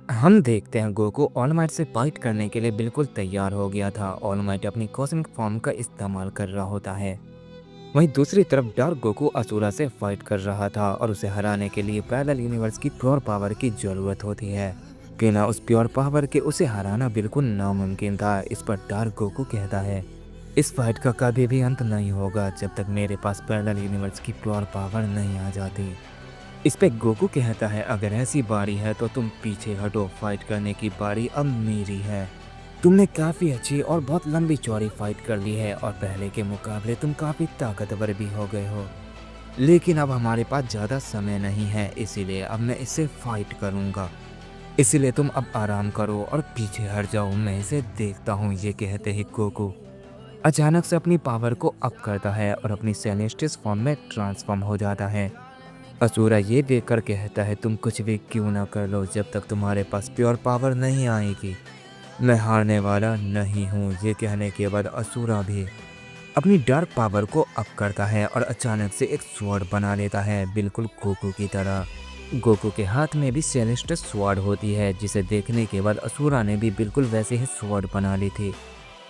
हम देखते हैं Goku all might say fight करने के लिए बिल्कुल तैयार हो गया था। ऑल माइट अपनी कॉस्मिक फॉर्म का इस्तेमाल कर रहा होता है। वहीं दूसरी तरफ डार्क गोकू असुरा से फाइट कर रहा था और उसे हराने के लिए पैरेलल यूनिवर्स की प्योर पावर की जरूरत होती है। बिना उस प्योर पावर के उसे हराना बिल्कुल नामुमकिन था। इस पर डार्क गोकू कहता है, इस फाइट का कभी भी अंत नहीं होगा जब तक मेरे पास पैरेलल यूनिवर्स की प्योर पावर नहीं आ जाती। इस पे गोकू कहता है, अगर ऐसी बारी है तो तुम पीछे हटो, फाइट करने की बारी अब मेरी है। तुमने काफ़ी अच्छी और बहुत लंबी चौड़ी फाइट कर ली है और पहले के मुकाबले तुम काफ़ी ताकतवर भी हो गए हो। लेकिन अब हमारे पास ज़्यादा समय नहीं है, इसीलिए अब मैं इससे फाइट करूँगा। इसीलिए तुम अब आराम करो और पीछे हट जाओ, मैं इसे देखता हूँ। ये कहते ही गोकू अचानक से अपनी पावर को अप करता है और अपनी सेलेस्टियस फॉर्म में ट्रांसफॉर्म हो जाता है। असुरा ये देखकर कहता है, तुम कुछ भी क्यों ना कर लो, जब तक तुम्हारे पास प्योर पावर नहीं आएगी मैं हारने वाला नहीं हूँ। ये कहने के बाद असुरा भी अपनी डार्क पावर को अप करता है और अचानक से एक स्वॉर्ड बना लेता है, बिल्कुल गोकू की तरह। गोकू के हाथ में भी सेलेस्टियल स्वॉर्ड होती है, जिसे देखने के बाद असुरा ने भी बिल्कुल वैसे ही स्वॉर्ड बना ली थी,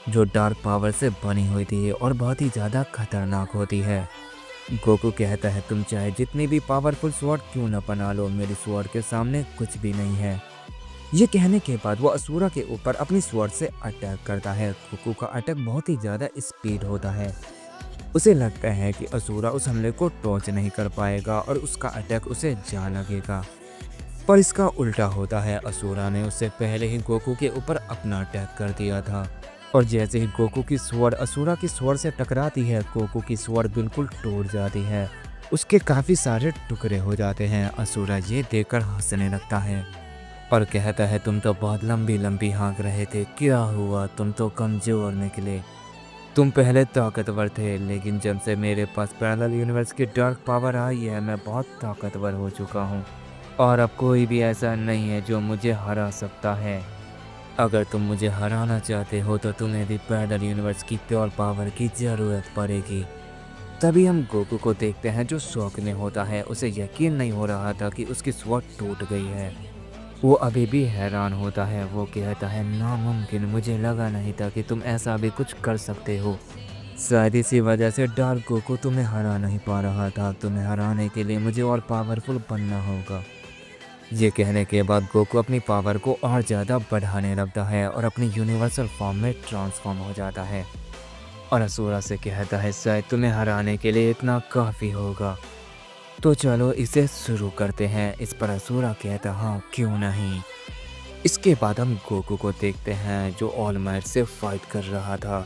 जो डार्क पावर से बनी हुई थी और बहुत ही ज़्यादा खतरनाक होती है। गोकू कहता है, तुम चाहे जितनी भी पावरफुल स्वॉर्ड क्यों न बना लो, मेरी स्वॉर्ड के सामने कुछ भी नहीं है। ये कहने के बाद वो असुरा के ऊपर अपनी स्वॉर्ड से अटैक करता है। गोकू का अटैक बहुत ही ज़्यादा स्पीड होता है। उसे लगता है कि असुरा उस हमले को टॉर्च नहीं कर पाएगा और उसका अटैक उसे जा लगेगा, पर इसका उल्टा होता है। असुरा ने उससे पहले ही गोकू के ऊपर अपना अटैक कर दिया था और जैसे ही गोकू की स्वॉर्ड असुरा की स्वॉर्ड से टकराती है, गोकू की स्वॉर्ड बिल्कुल टूट जाती है, उसके काफ़ी सारे टुकड़े हो जाते हैं। असुरा ये देखकर हंसने लगता है और कहता है, तुम तो बहुत लंबी लंबी हाँक रहे थे, क्या हुआ, तुम तो कमज़ोर निकले। तुम पहले ताकतवर थे, लेकिन जब से मेरे पास पैरेलल यूनिवर्स की डार्क पावर आई है मैं बहुत ताकतवर हो चुका हूँ और अब कोई भी ऐसा नहीं है जो मुझे हरा सकता है। अगर तुम मुझे हराना चाहते हो तो तुम्हें भी पैरेलल यूनिवर्स की प्योर पावर की ज़रूरत पड़ेगी। तभी हम गोकू को देखते हैं जो शॉक में होता है। उसे यकीन नहीं हो रहा था कि उसकी स्वॉर्ड टूट गई है। वो अभी भी हैरान होता है। वो कहता है, नामुमकिन, मुझे लगा नहीं था कि तुम ऐसा भी कुछ कर सकते हो। शायद इसी वजह से डार्क गोकू तुम्हें हरा नहीं पा रहा था। तुम्हें हराने के लिए मुझे और पावरफुल बनना होगा। ये कहने के बाद गोकू अपनी पावर को और ज़्यादा बढ़ाने लगता है और अपनी यूनिवर्सल फॉर्म में ट्रांसफॉर्म हो जाता है और असुरा से कहता है, शायद तुम्हें हराने के लिए इतना काफ़ी होगा, तो चलो इसे शुरू करते हैं। इस पर असुरा कहता, हाँ क्यों नहीं। इसके बाद हम गोकू को देखते हैं जो ऑल माइट से फाइट कर रहा था।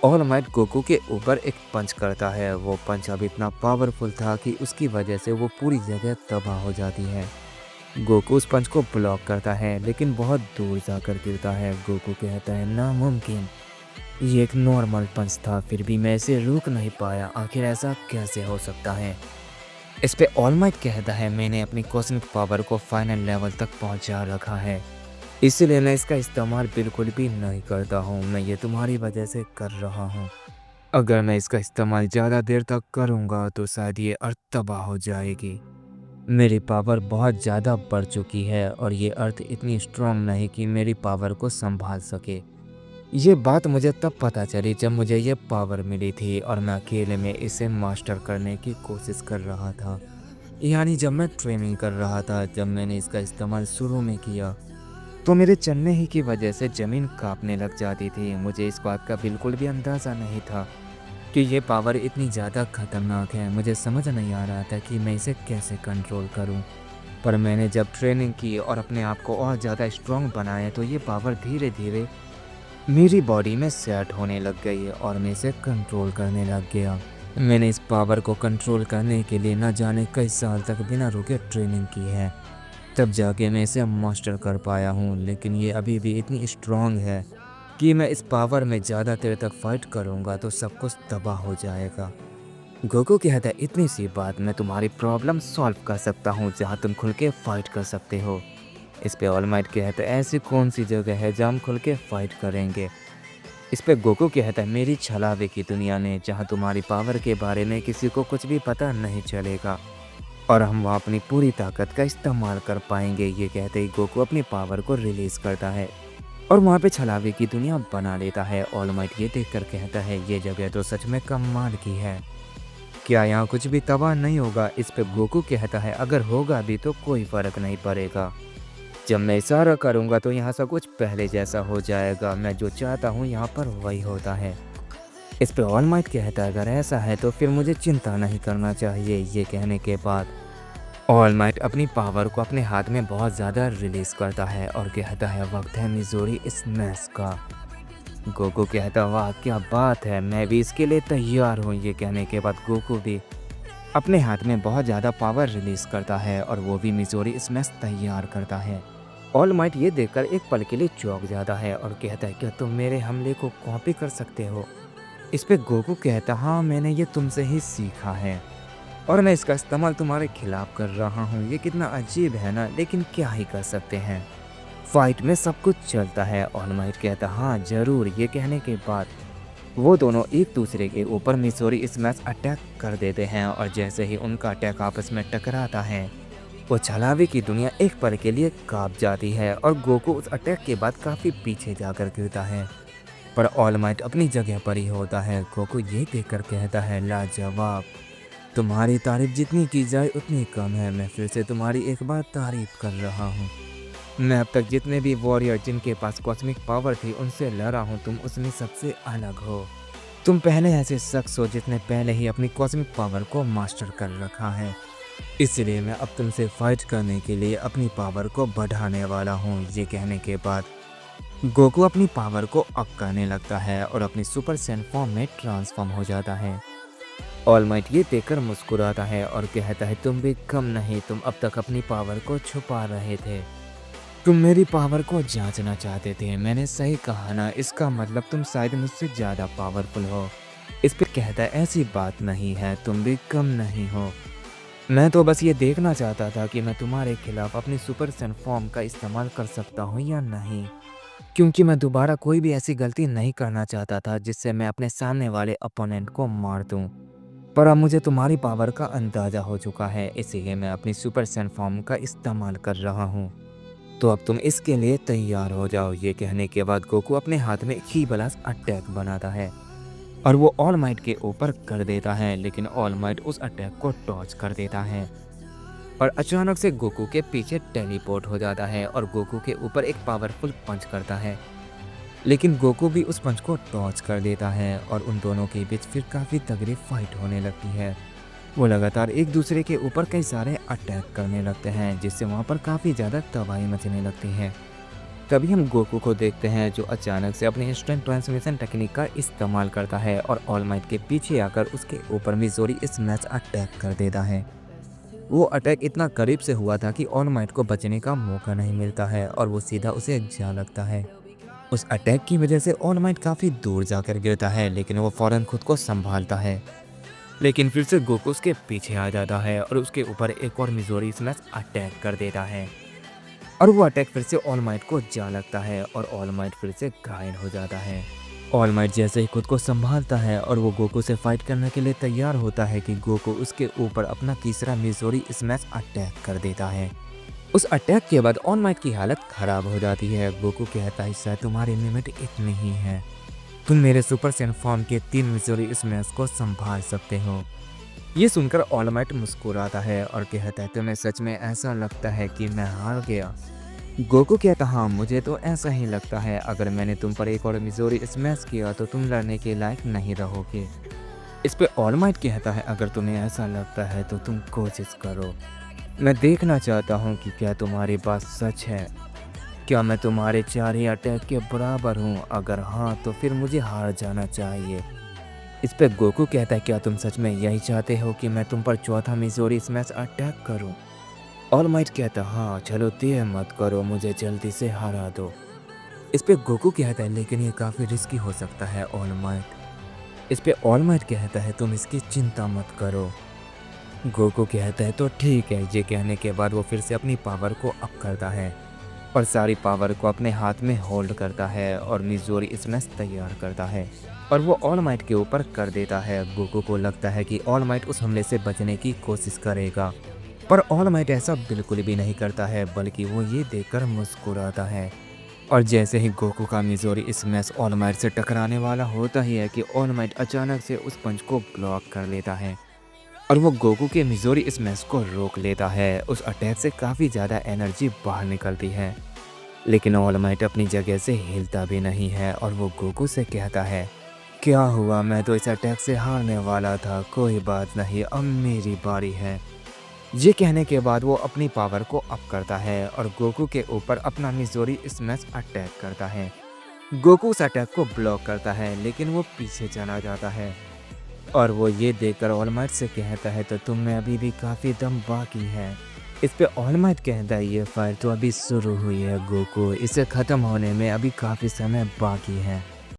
ऑल माइट गोकू के ऊपर एक पंच करता है। वो पंच अब इतना पावरफुल था कि उसकी वजह से वो पूरी जगह तबाह हो जाती है। गोकू उस पंच को ब्लॉक करता है लेकिन बहुत दूर जाकर गिरता है। गोकू कहता है, नामुमकिन, ये एक नॉर्मल पंच था, फिर भी मैं इसे रोक नहीं पाया, आखिर ऐसा कैसे हो सकता है। इस पे ऑल माइट कहता है, मैंने अपनी कॉस्मिक पावर को फाइनल लेवल तक पहुंचा रखा है, इसलिए मैं इसका इस्तेमाल बिल्कुल भी नहीं करता हूँ। मैं ये तुम्हारी वजह से कर रहा हूँ। अगर मैं इसका इस्तेमाल ज़्यादा देर तक करूँगा तो शायद ये अर्थ तबाह हो जाएगी। मेरी पावर बहुत ज़्यादा बढ़ चुकी है और ये अर्थ इतनी स्ट्रांग नहीं कि मेरी पावर को संभाल सके। ये बात मुझे तब पता चली जब मुझे ये पावर मिली थी और मैं अकेले में इसे मास्टर करने की कोशिश कर रहा था। यानी जब मैं ट्रेनिंग कर रहा था, जब मैंने इसका इस्तेमाल शुरू में किया तो मेरे चलने ही की वजह से ज़मीन कांपने लग जाती थी। मुझे इस बात का बिल्कुल भी अंदाज़ा नहीं था कि ये पावर इतनी ज़्यादा खतरनाक है। मुझे समझ नहीं आ रहा था कि मैं इसे कैसे कंट्रोल करूं। पर मैंने जब ट्रेनिंग की और अपने आप को और ज़्यादा स्ट्रॉन्ग बनाया तो ये पावर धीरे धीरे मेरी बॉडी में सेट होने लग गई और मैं इसे कंट्रोल करने लग गया। मैंने इस पावर को कंट्रोल करने के लिए न जाने कई साल तक बिना रुके ट्रेनिंग की है, तब जाके मैं इसे मास्टर कर पाया हूँ। लेकिन ये अभी भी इतनी स्ट्रॉन्ग है कि मैं इस पावर में ज़्यादा देर तक फाइट करूँगा तो सब कुछ तबाह हो जाएगा। गोकू कहता है, इतनी सी बात, मैं तुम्हारी प्रॉब्लम सॉल्व कर सकता हूँ जहाँ तुम खुल के फाइट कर सकते हो। इस पे ऑल माइट कहता है, ऐसी कौन सी जगह है जहाँ हम खुल के फाइट करेंगे। इस पे गोकू कहता है, मेरी छलावे की दुनिया में, जहाँ तुम्हारी पावर के बारे में किसी को कुछ भी पता नहीं चलेगा। और हम वहाँ अपनी पूरी ताकत का इस्तेमाल कर पाएंगे। ये कहते ही गोकू अपनी पावर को रिलीज करता है और वहाँ पे छलावे की दुनिया बना लेता है। ऑल माइट ये देखकर कहता है ये जगह तो सच में कमाल की है, क्या यहाँ कुछ भी तबाह नहीं होगा? इस पे गोकू कहता है अगर होगा भी तो कोई फर्क नहीं पड़ेगा, जब मैं इशारा करूँगा तो यहाँ सब कुछ पहले जैसा हो जाएगा, मैं जो चाहता हूँ यहाँ पर वही होता है। इस पे ऑल माइट कहता है अगर ऐसा है तो फिर मुझे चिंता नहीं करना चाहिए। ये कहने के बाद ऑल माइट अपनी पावर को अपने हाथ में बहुत ज़्यादा रिलीज करता है और कहता है वक्त है मिजोरी स्मैश का। गोकू कहता वाह क्या बात है, मैं भी इसके लिए तैयार हूँ। ये कहने के बाद गोकू भी अपने हाथ में बहुत ज़्यादा पावर रिलीज करता है और वो भी मिजोरी स्मैश तैयार करता है। ऑल माइट ये देखकर एक पल के लिए चौंक जाता है और कहता है क्या तुम मेरे हमले को कॉपी कर सकते हो? इस पे गोकू कहता हाँ मैंने ये तुमसे ही सीखा है और मैं इसका इस्तेमाल तुम्हारे खिलाफ कर रहा हूँ। ये कितना अजीब है ना, लेकिन क्या ही कर सकते हैं, फाइट में सब कुछ चलता है। ऑल माइट कहता हाँ जरूर। ये कहने के बाद वो दोनों एक दूसरे के ऊपर मिसोरी स्मैश अटैक कर देते हैं और जैसे ही उनका अटैक आपस में टकराता है वो छलावे की दुनिया एक पल के लिए कांप जाती है और गोकू उस अटैक के बाद काफ़ी पीछे जाकर गिरता है, पर ऑल माइट अपनी जगह पर ही होता है। गोकू ये देखकर कहता है लाजवाब, तुम्हारी तारीफ जितनी की जाए उतनी कम है, मैं फिर से तुम्हारी एक बार तारीफ कर रहा हूँ। मैं अब तक जितने भी वॉरियर जिनके पास कॉस्मिक पावर थी उनसे लड़ा हूँ, तुम उसमें सबसे अलग हो। तुम पहले ऐसे शख्स हो जिसने पहले ही अपनी कॉस्मिक पावर को मास्टर कर रखा है, इसलिए मैं अब तुमसे फाइट करने के लिए अपनी पावर को बढ़ाने वाला हूँ। ये कहने के बाद गोकू अपनी पावर को अप करने लगता है और अपनी सुपर सैन फॉर्म में ट्रांसफॉर्म हो जाता है। ऑल माइट ये देखकर मुस्कुराता है और कहता है तुम भी कम नहीं, तुम अब तक अपनी पावर को छुपा रहे थे, तुम मेरी पावर को जांचना चाहते थे, मैंने सही कहा ना, इसका मतलब तुम शायद मुझसे ज़्यादा पावरफुल हो। इस पर कहता है ऐसी बात नहीं है, तुम भी कम नहीं हो, मैं तो बस ये देखना चाहता था कि मैं तुम्हारे खिलाफ अपनी सुपर सैन फॉर्म का इस्तेमाल कर सकता हूँ या नहीं, क्योंकि मैं दोबारा कोई भी ऐसी गलती नहीं करना चाहता था जिससे मैं अपने सामने वाले अपोनेंट को मार दूँ। पर अब मुझे तुम्हारी पावर का अंदाज़ा हो चुका है, इसीलिए मैं अपनी सुपर सैन फॉर्म का इस्तेमाल कर रहा हूँ, तो अब तुम इसके लिए तैयार हो जाओ। ये कहने के बाद गोकू अपने हाथ में की ब्लास्ट अटैक बनाता है और वो ऑल माइट के ऊपर कर देता है, लेकिन ऑल माइट उस अटैक को डॉज कर देता है और अचानक से गोकू के पीछे टेलीपोर्ट हो जाता है और गोकू के ऊपर एक पावरफुल पंच करता है, लेकिन गोकू भी उस पंच को डॉज कर देता है और उन दोनों के बीच फिर काफ़ी तगड़ी फाइट होने लगती है। वो लगातार एक दूसरे के ऊपर कई सारे अटैक करने लगते हैं, जिससे वहाँ पर काफ़ी ज़्यादा तबाही मचने लगती है। तभी हम गोकू को देखते हैं जो अचानक से अपने इंस्टेंट ट्रांसमिशन टेक्निक का इस्तेमाल करता है और ऑल माइट के पीछे आकर उसके ऊपर मिजोरी स्मैश अटैक कर देता है। वो अटैक इतना करीब से हुआ था कि ऑल माइट को बचने का मौका नहीं मिलता है और वो सीधा उसे जा लगता है। उस अटैक की वजह से ऑल माइट काफ़ी दूर जाकर गिरता है, लेकिन वो फ़ौरन खुद को संभालता है, लेकिन फिर से गोकू उसके पीछे आ जाता है और उसके ऊपर एक और मिजोरी स्मैश अटैक कर देता है और वो अटैक फिर से ऑल माइट को जा लगता है और ऑल माइट फिर से घायल हो जाता है। ऑल माइट जैसे ही खुद को संभालता है और वो गोकू से फाइट करने के लिए तैयार होता है कि गोकू उसके ऊपर अपना तीसरा मिजोरी स्मैश अटैक कर देता है। उस अटैक के बाद ऑल माइट की हालत खराब हो जाती है। गोकू कहता है शायद तुम्हारी लिमिट इतनी ही है, तुम मेरे सुपर सैन फॉर्म के 3 मिजोरी स्मैश को संभाल सकते हो। ये सुनकर ऑल माइट मुस्कुराता है और कहता है तुम्हें सच में ऐसा लगता है कि मैं हार गया? गोकू कहता हाँ मुझे तो ऐसा ही लगता है, अगर मैंने तुम पर एक और मिजोरी स्मैश किया तो तुम लड़ने के लायक नहीं रहोगे। इस पे ऑल माइट कहता है अगर तुम्हें ऐसा लगता है तो तुम कोशिश करो, मैं देखना चाहता हूँ कि क्या तुम्हारी बात सच है, क्या मैं तुम्हारे 4 ही अटैक के बराबर हूँ, अगर हाँ तो फिर मुझे हार जाना चाहिए। इस पे गोकू कहता है क्या तुम सच में यही चाहते हो कि मैं तुम पर चौथा मिजोरी स्मैश अटैक करूँ? ऑल माइट कहता हाँ चलो देर मत करो, मुझे जल्दी से हरा दो। इस पे गोकू कहता है लेकिन ये काफ़ी रिस्की हो सकता है ऑल माइट। इस पे ऑल माइट कहता है तुम इसकी चिंता मत करो। गोकू कहता है तो ठीक है। ये कहने के बाद वो फिर से अपनी पावर को अप करता है और सारी पावर को अपने हाथ में होल्ड करता है और मिजोरी स्मैश तैयार करता है और वो ऑल माइट के ऊपर कर देता है। गोकू को लगता है कि ऑल माइट उस हमले से बचने की कोशिश करेगा, पर ऑल माइट ऐसा बिल्कुल भी नहीं करता है, बल्कि वो ये देखकर मुस्कुराता है। और जैसे ही गोकू का मिज़ोरी स्मैश ऑल माइट से टकराने वाला होता ही है कि ऑल माइट अचानक से उस पंच को ब्लॉक कर लेता है और वो गोकू के मिज़ोरी स्मैश को रोक लेता है। उस अटैक से काफ़ी ज़्यादा एनर्जी बाहर निकलती है, लेकिन ऑल माइट अपनी जगह से हिलता भी नहीं है और वो गोकू से कहता है, क्या हुआ, मैं तो इस अटैक से हारने वाला था, कोई बात नहीं, अब मेरी बारी है। ये कहने के बाद वो अपनी पावर को अप करता है और गोकू के ऊपर अपना मिज़ोरी स्मैश अटैक करता है। गोकू उस अटैक को ब्लॉक करता है, लेकिन वो पीछे चला जाता है और वो ये देखकर ऑल माइट से कहता है, तो तुम में अभी भी काफ़ी दम बाकी है। इस पे ऑल माइट कहता है, ये फाइट तो अभी शुरू हुई है गोकू, इसे ख़त्म होने में अभी काफ़ी समय बाकी है।